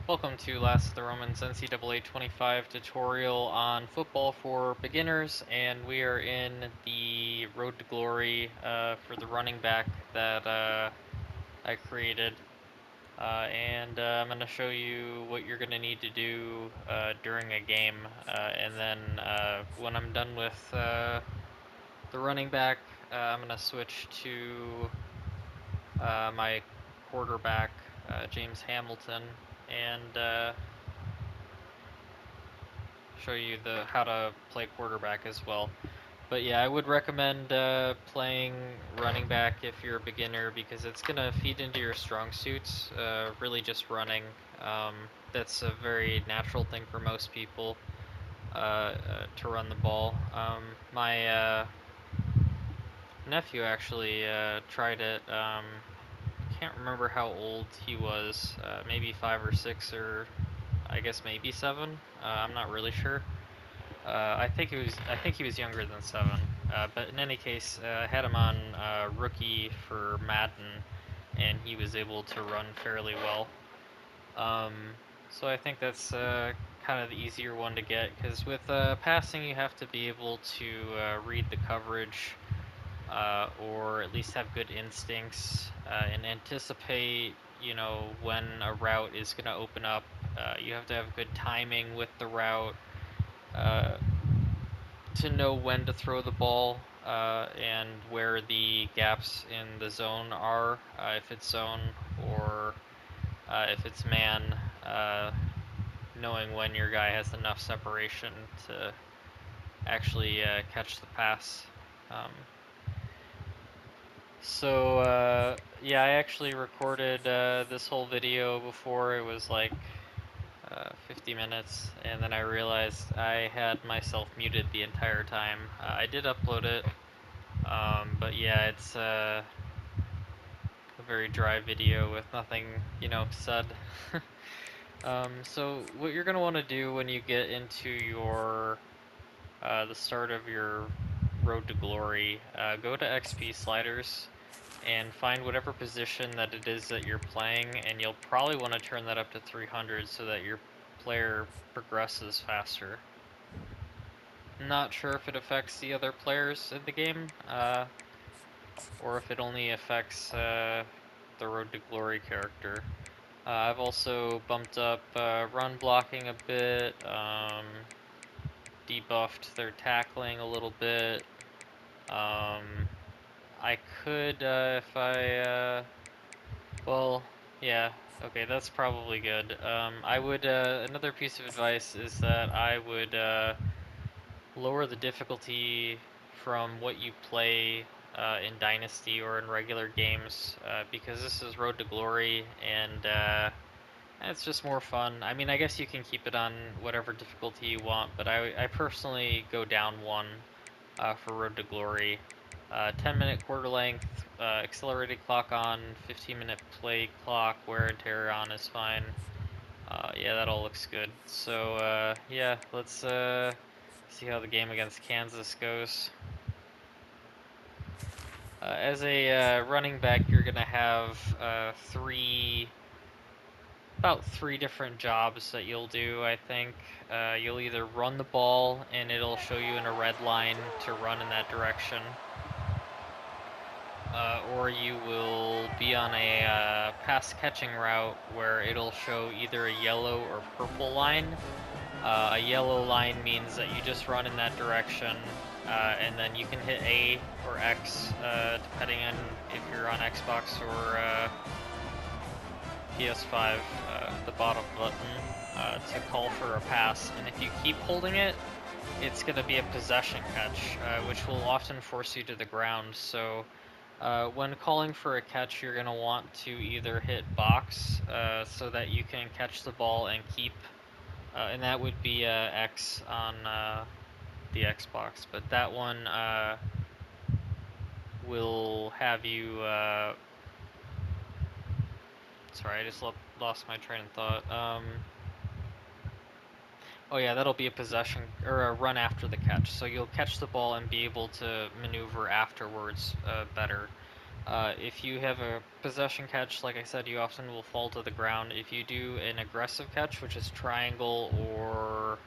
Welcome to Last of the Romans NCAA 25 tutorial on football for beginners, and we are in the Road to Glory for the running back that I created. I'm going to show you what you're going to need to do during a game, and then when I'm done with the running back, I'm going to switch to my quarterback, James Hamilton, and show you the how to play quarterback as well. But yeah, I would recommend playing running back if you're a beginner because it's gonna feed into your strong suits. Really, just running. Um, that's a very natural thing for most people to run the ball. My nephew actually tried it. Can't remember how old he was. Maybe 5 or 6, or I guess maybe 7. I'm not really sure. I think he was younger than 7. But in any case, I had him on rookie for Madden, and he was able to run fairly well. Um, so I think that's kind of the easier one to get because with passing you have to be able to read the coverage, or at least have good instincts and anticipate, when a route is going to open up. You have to have good timing with the route. Uh, to know when to throw the ball and where the gaps in the zone are, if it's zone or if it's man, knowing when your guy has enough separation to actually catch the pass. Um, yeah, I actually recorded this whole video before. It was like 50 minutes, and then I realized I had myself muted the entire time. I did upload it. But yeah, it's a very dry video with nothing, said. So what you're gonna want to do when you get into your the start of your road to glory, go to XP sliders and find whatever position that it is that you're playing, and you'll probably want to turn that up to 300 so that your player progresses faster. Not sure if it affects the other players in the game, or if it only affects the Road to Glory character. I've also bumped up run blocking a bit, debuffed their tackling a little bit. I could, if I, well, yeah, okay, that's probably good. I would, another piece of advice is that I would lower the difficulty from what you play in Dynasty or in regular games, because this is Road to Glory, and it's just more fun. I mean, I guess you can keep it on whatever difficulty you want, but I personally go down one for Road to Glory. 10-minute quarter length, accelerated clock on, 15-minute play clock, wear and tear on is fine. Yeah, that all looks good. So, yeah, let's see how the game against Kansas goes. As a running back, you're going to have about three different jobs that you'll do, I think. You'll either run the ball, and it'll show you in a red line to run in that direction. Or you will be on a pass catching route where it'll show either a yellow or purple line. A yellow line means that you just run in that direction, and then you can hit A or X, depending on if you're on Xbox or PS5, the bottom button, to call for a pass. And if you keep holding it, it's going to be a possession catch, which will often force you to the ground. So when calling for a catch, you're going to want to either hit box so that you can catch the ball and keep, and that would be X on the Xbox, but that one will have you, sorry, I just lost my train of thought. Oh yeah, that'll be a possession, or a run after the catch, so you'll catch the ball and be able to maneuver afterwards better. If you have a possession catch, like I said, you often will fall to the ground. If you do an aggressive catch, which is triangle or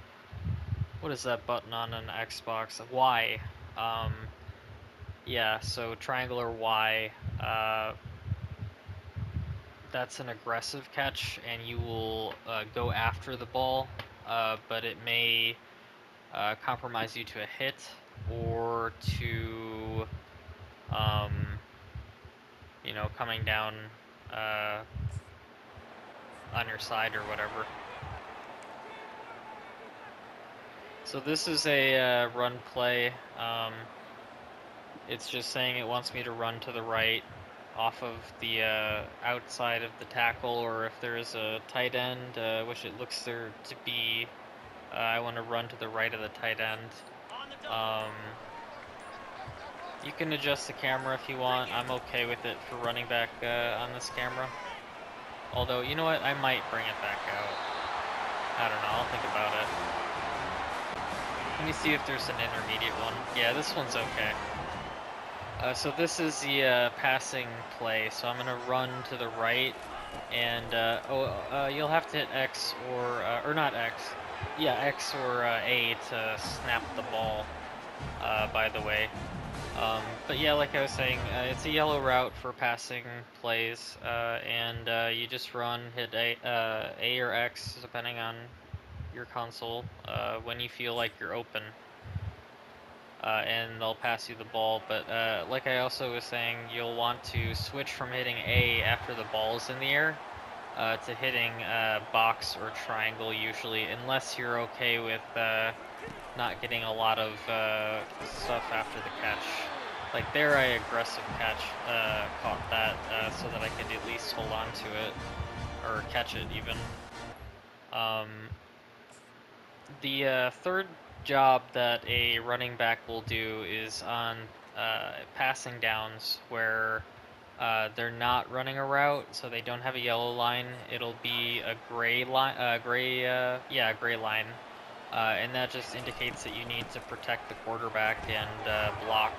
what is that button on an Xbox? Y. Um, yeah, so triangle or Y. That's an aggressive catch, and you will go after the ball, but it may compromise you to a hit or to, um, coming down uh, on your side or whatever. So this is a run play. It's just saying it wants me to run to the right off of the outside of the tackle, or if there is a tight end, which it looks there to be, I want to run to the right of the tight end. You can adjust the camera if you want. I'm okay with it for running back on this camera. Although, you know what? I might bring it back out. I don't know. I'll think about it. Let me see if there's an intermediate one. Yeah, this one's okay. So this is the passing play. So I'm gonna run to the right, and you'll have to hit X or not X. Yeah, X or A to snap the ball. By the way. But yeah, like I was saying, it's a yellow route for passing plays, and you just run, hit A or X, depending on your console, when you feel like you're open, and they'll pass you the ball. But like I also was saying, you'll want to switch from hitting A after the ball's in the air to hitting box or triangle usually, unless you're okay with not getting a lot of stuff after the catch. Like there, I aggressive catch caught that so that I could at least hold on to it or catch it even. The third job that a running back will do is on passing downs where they're not running a route, so they don't have a yellow line. It'll be a gray line, gray line. And that just indicates that you need to protect the quarterback and block.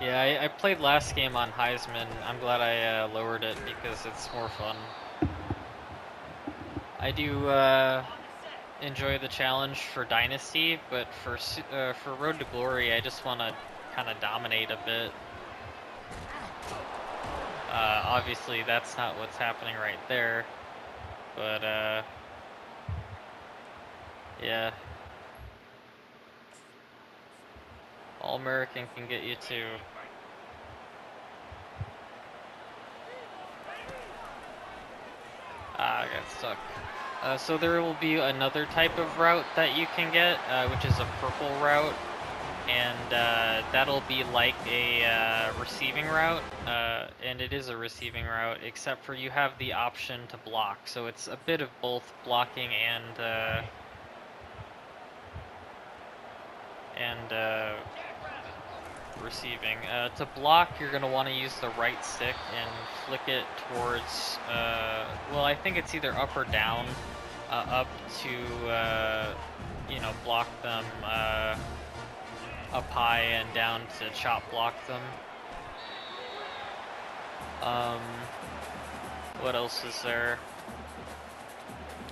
Yeah, I played last game on Heisman. I'm glad I lowered it because it's more fun. I do enjoy the challenge for Dynasty, but for Road to Glory, I just want to kind of dominate a bit. Obviously, that's not what's happening right there, but yeah. All-American can get you too. I got stuck. So there will be another type of route that you can get, which is a purple route, and that'll be like a receiving route, and it is a receiving route, except for you have the option to block. So it's a bit of both blocking and receiving. To block, you're going to want to use the right stick and flick it towards, well, I think it's either up or down, up to, block them, up high and down to chop block them. What else is there?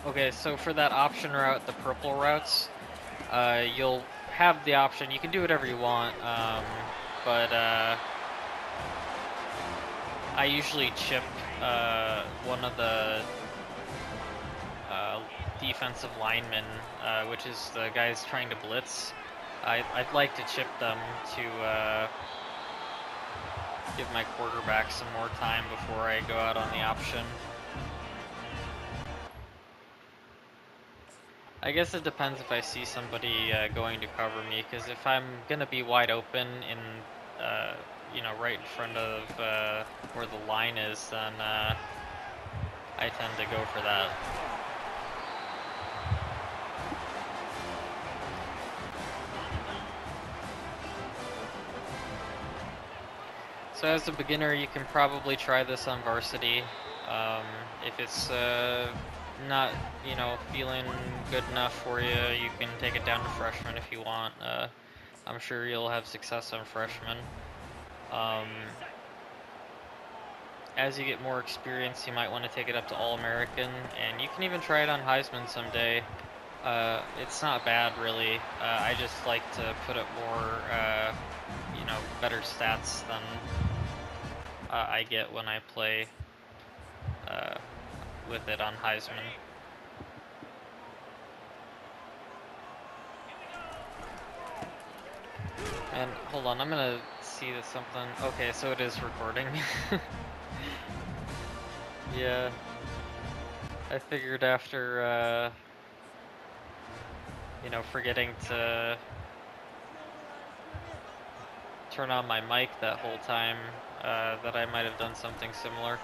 Okay, so for that option route, the purple routes, you'll have the option, you can do whatever you want, but I usually chip one of the defensive linemen, which is the guys trying to blitz. I'd like to chip them to give my quarterback some more time before I go out on the option. I guess it depends if I see somebody going to cover me, because if I'm gonna be wide open in, right in front of where the line is, then I tend to go for that. So as a beginner, you can probably try this on varsity. If it's not, you know, feeling good enough for you, you can take it down to freshman if you want. I'm sure you'll have success on freshman. As you get more experience, you might want to take it up to All-American, and you can even try it on Heisman someday. It's not bad, really. I just like to put up more, you know, better stats than I get when I play with it on Heisman. And hold on, I'm gonna see this something. Okay, so it is recording. Yeah, I figured after, you know, forgetting to turn on my mic that whole time, that I might have done something similar.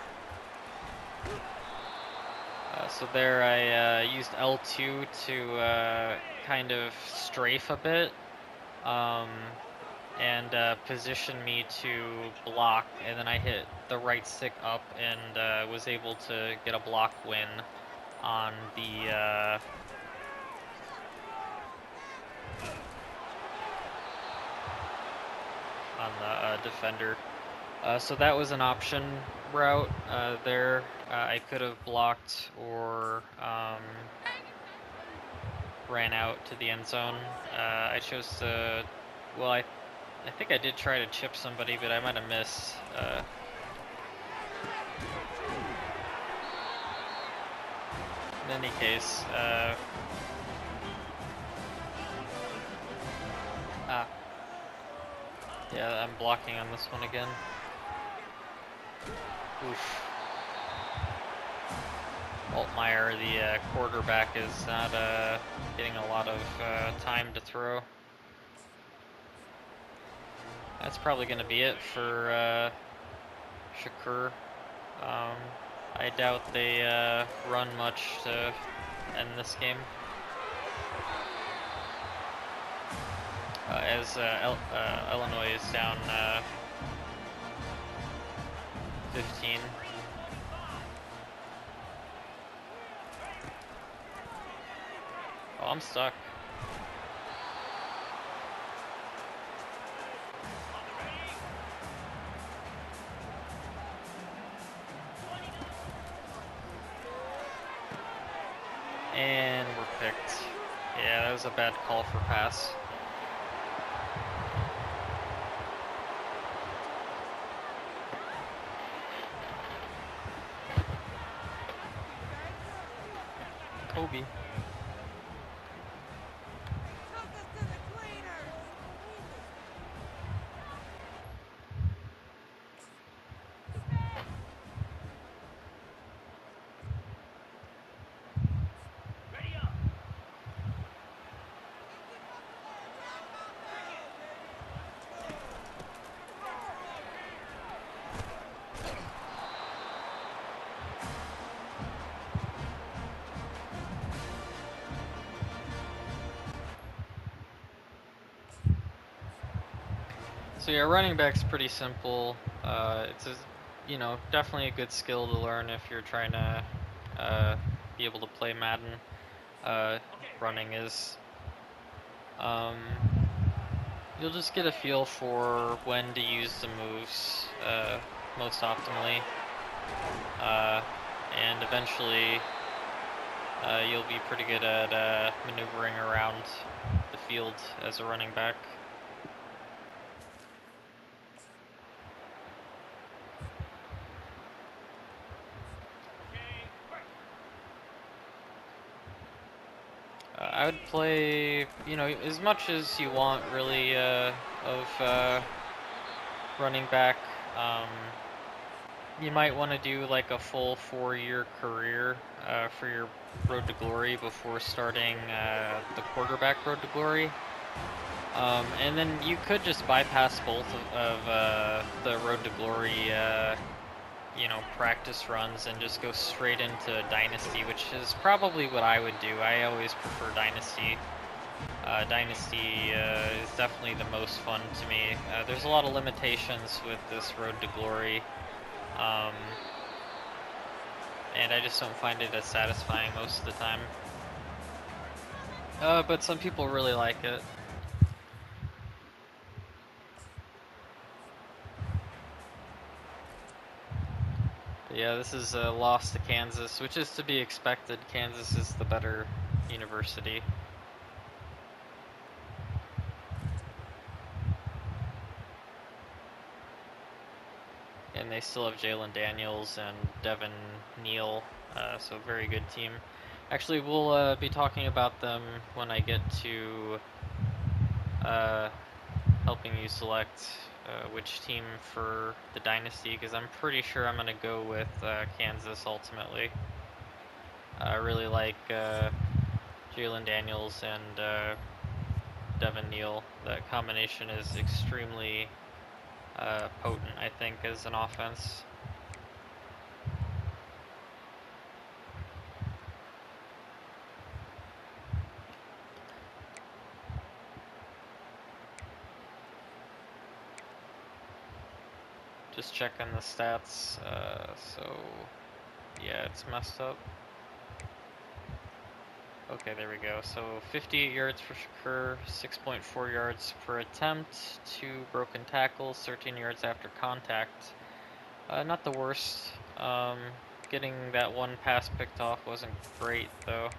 So there I used L2 to kind of strafe a bit, and position me to block, and then I hit the right stick up and was able to get a block win on the defender. So that was an option route there. I could have blocked or ran out to the end zone. I chose to, well, I think I did try to chip somebody, but I might have missed. In any case, yeah, I'm blocking on this one again. Oof. Altmaier, the quarterback, is not getting a lot of time to throw. That's probably going to be it for Shakur. I doubt they run much to end this game. As Illinois is down 15. Oh, I'm stuck. And we're picked. Yeah, that was a bad call for pass. Kobe. So yeah, running back's pretty simple. It's a, you know, definitely a good skill to learn if you're trying to be able to play Madden. Running is. You'll just get a feel for when to use the moves most optimally, and eventually you'll be pretty good at maneuvering around the field as a running back. I would play, you know, as much as you want, really, of running back. You might want to do like a full 4-year career for your road to glory before starting the quarterback road to glory. And then you could just bypass both of the road to glory, you know, practice runs and just go straight into Dynasty, which is probably what I would do. I always prefer Dynasty. Dynasty is definitely the most fun to me. There's a lot of limitations with this road to glory. and I just don't find it as satisfying most of the time. But some people really like it. But yeah, this is a loss to Kansas, which is to be expected. Kansas is the better university. And they still have Jalen Daniels and Devin Neal, so very good team. Actually, we'll be talking about them when I get to uh, helping you select which team for the dynasty, because I'm pretty sure I'm going to go with Kansas ultimately. I really like Jalen Daniels and Devin Neal. That combination is extremely potent, I think, as an offense. Just checking the stats. So yeah, it's messed up. Okay, there we go. So 58 yards for Shakur, 6.4 yards per attempt, 2 broken tackles, 13 yards after contact. Not the worst. Getting that one pass picked off wasn't great though.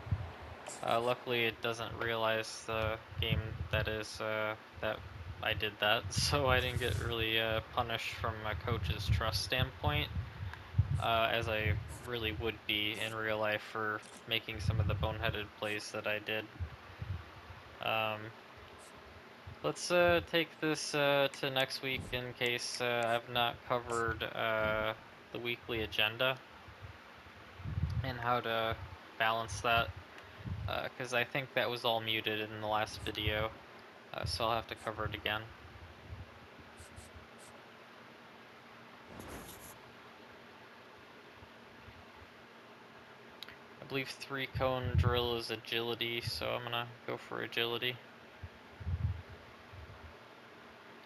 Luckily, it doesn't realize the game that is that I did that, so I didn't get really punished from a coach's trust standpoint, as I really would be in real life for making some of the boneheaded plays that I did. Um, let's take this to next week in case I've not covered the weekly agenda and how to balance that, because I think that was all muted in the last video, so I'll have to cover it again. I believe 3-cone drill is agility, so I'm gonna go for agility.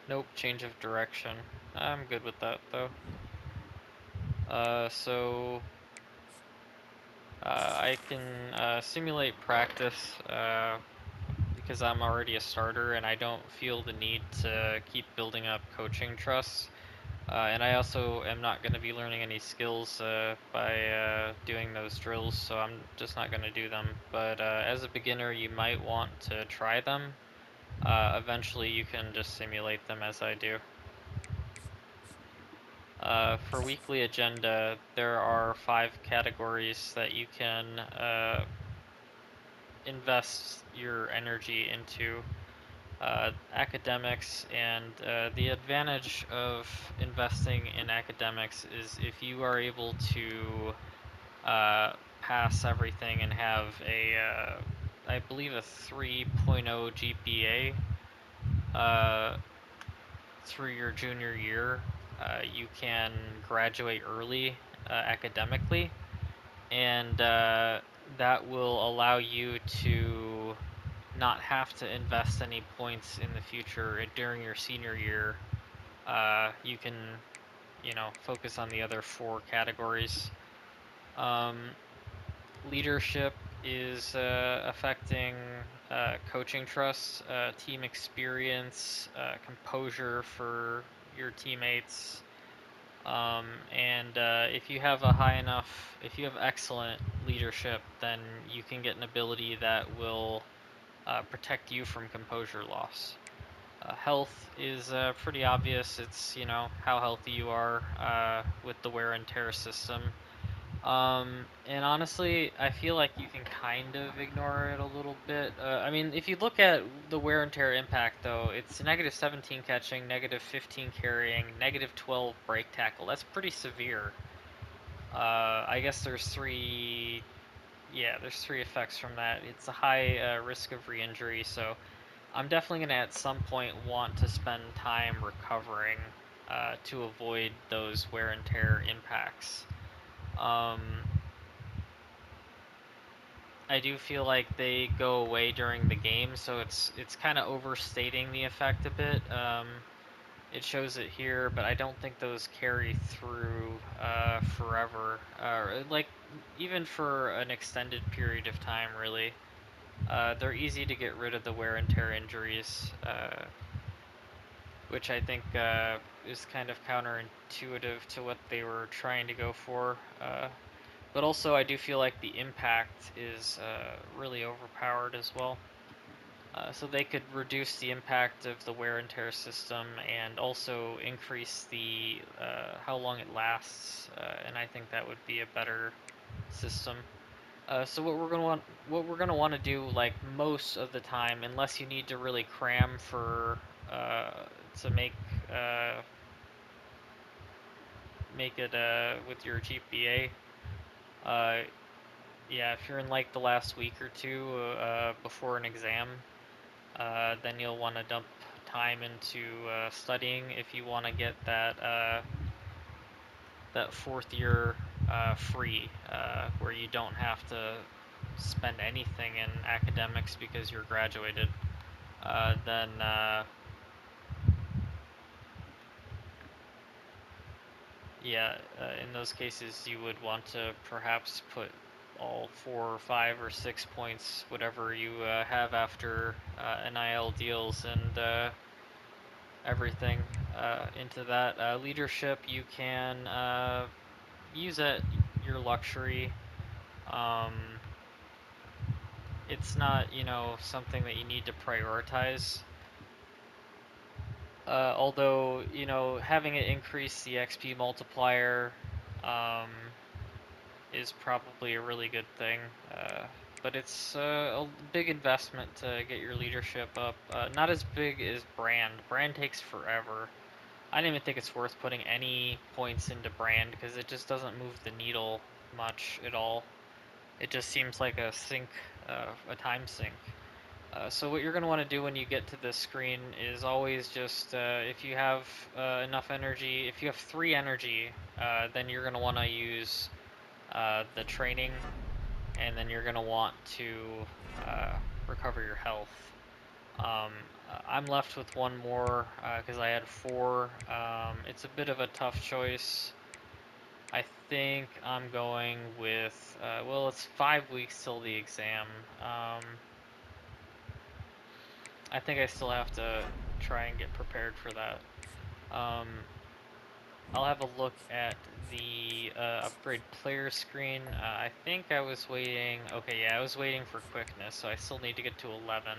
Nope, change of direction. I'm good with that though. So I can simulate practice because I'm already a starter and I don't feel the need to keep building up coaching trust. And I also am not going to be learning any skills by doing those drills, so I'm just not going to do them. But as a beginner, you might want to try them. Eventually, you can just simulate them as I do. For weekly agenda, there are 5 categories that you can invest your energy into. Academics, and the advantage of investing in academics is if you are able to pass everything and have I believe a 3.0 GPA through your junior year, you can graduate early academically, and that will allow you to not have to invest any points in the future during your senior year. You can, focus on the other 4 categories. Um, Leadership is affecting coaching trust, team experience, composure for your teammates. And if you have excellent leadership, then you can get an ability that will protect you from composure loss. Health is pretty obvious. It's, how healthy you are with the wear and tear system. And honestly, I feel like you can kind of ignore it a little bit. I mean, if you look at the wear and tear impact, though, it's -17 catching, -15 carrying, -12 break tackle. That's pretty severe. I guess there's 3 effects from that. It's a high risk of re-injury, so I'm definitely going to at some point want to spend time recovering to avoid those wear and tear impacts. I do feel like they go away during the game, so it's kind of overstating the effect a bit. it shows it here, but I don't think those carry through forever. Like even for an extended period of time, really. They're easy to get rid of the wear and tear injuries, which I think is kind of counterintuitive to what they were trying to go for. But also, I do feel like the impact is really overpowered as well. So they could reduce the impact of the wear and tear system and also increase the how long it lasts, and I think that would be a better system. So what we're gonna want to do, like most of the time, unless you need to really cram for uh, to uh, make it with your GPA. Uh, yeah, if you're in like the last week or two before an exam, then you'll want to dump time into studying if you want to get that fourth year free, where you don't have to spend anything in academics because you're graduated. Then yeah, in those cases you would want to perhaps put all 4 or 5 or 6 points, whatever you have after NIL deals and everything into that. Leadership you can use at your luxury. Um, it's not, something that you need to prioritize. Although, having it increase the XP multiplier um, is probably a really good thing. But it's a big investment to get your leadership up. Not as big as brand. Brand takes forever. I don't even think it's worth putting any points into brand because it just doesn't move the needle much at all. It just seems like a time sink. So what you're going to want to do when you get to this screen is always just, if you have enough energy, if you have 3 energy, then you're going to want to use the training, and then you're going to want to recover your health. Um, I'm left with 1 more because I had 4. It's a bit of a tough choice. I think I'm going with, well, it's 5 weeks till the exam. I think I still have to try and get prepared for that. Um, I'll have a look at the upgrade player screen. I think I was waiting. Okay, yeah, I was waiting for quickness, so I still need to get to 11.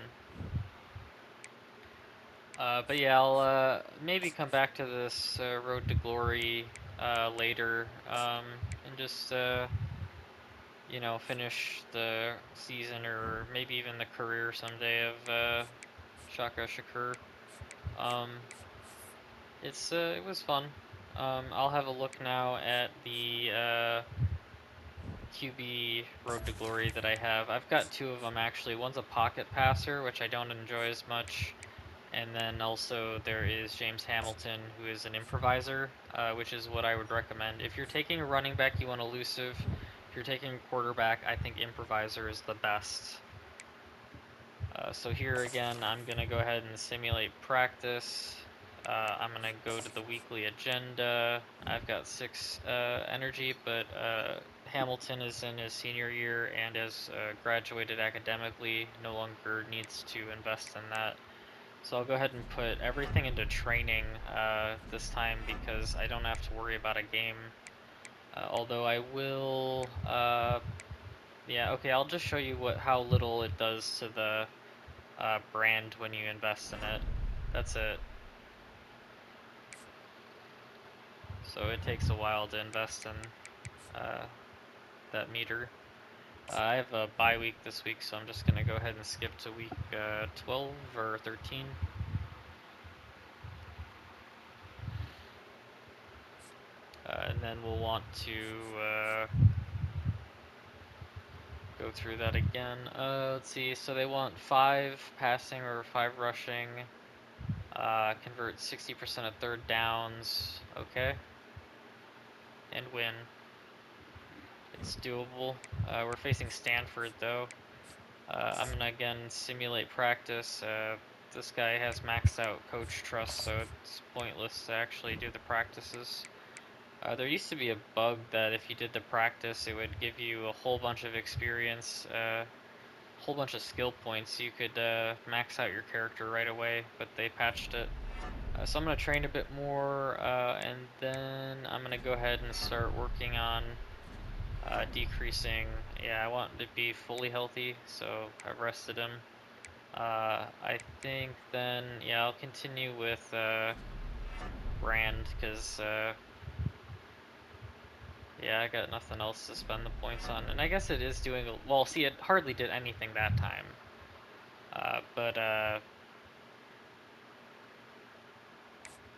But yeah, I'll maybe come back to this Road to Glory later, and just finish the season or maybe even the career someday of Shaka Shakur. Um, it was fun. I'll have a look now at the QB Road to Glory that I have. I've got 2 of them actually. One's a pocket passer, which I don't enjoy as much, and then also there is James Hamilton, who is an improviser, which is what I would recommend. If you're taking a running back, you want elusive. If you're taking a quarterback, I think improviser is the best. So here again, I'm going to go ahead and simulate practice. I'm going to go to the weekly agenda. I've got 6 energy, but Hamilton is in his senior year and has graduated academically, no longer needs to invest in that. So I'll go ahead and put everything into training this time because I don't have to worry about a game. Although I will, yeah, okay, I'll just show you how little it does to the brand when you invest in it. That's it. So it takes a while to invest in uh, that meter. I have a bye week this week, so I'm just going to go ahead and skip to week 12 or 13. And then we'll want to go through that again. Let's see, so they want 5 passing or 5 rushing. Convert 60% of third downs. Okay. And win. It's doable. We're facing Stanford though. I'm gonna again simulate practice. this guy has maxed out coach trust, so it's pointless to actually do the practices. There used to be a bug that if you did the practice, it would give you a whole bunch of experience, a whole bunch of skill points. You could max out your character right away, but they patched it. So I'm going to train a bit more, and then I'm going to go ahead and start working on decreasing. Yeah, I want to be fully healthy, so I've rested him. I think then, yeah, I'll continue with Brand, because, yeah, I got nothing else to spend the points on. And I guess it is doing, well, see, it hardly did anything that time. But,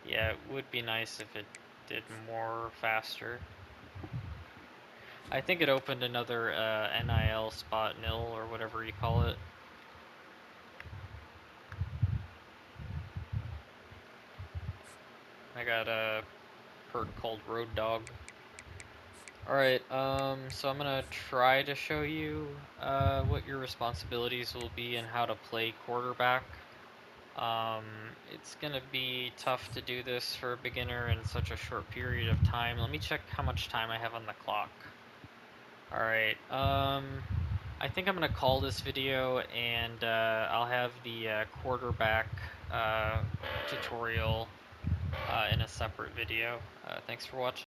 yeah, it would be nice if it did more faster. I think it opened another NIL spot nil, or whatever you call it. I got a perk called Road Dog. Alright, so I'm gonna try to show you what your responsibilities will be and how to play quarterback. Um, it's gonna be tough to do this for a beginner in such a short period of time. Let me check how much time I have on the clock. Alright, I think I'm gonna call this video, and I'll have the quarterback tutorial in a separate video. Thanks for watching.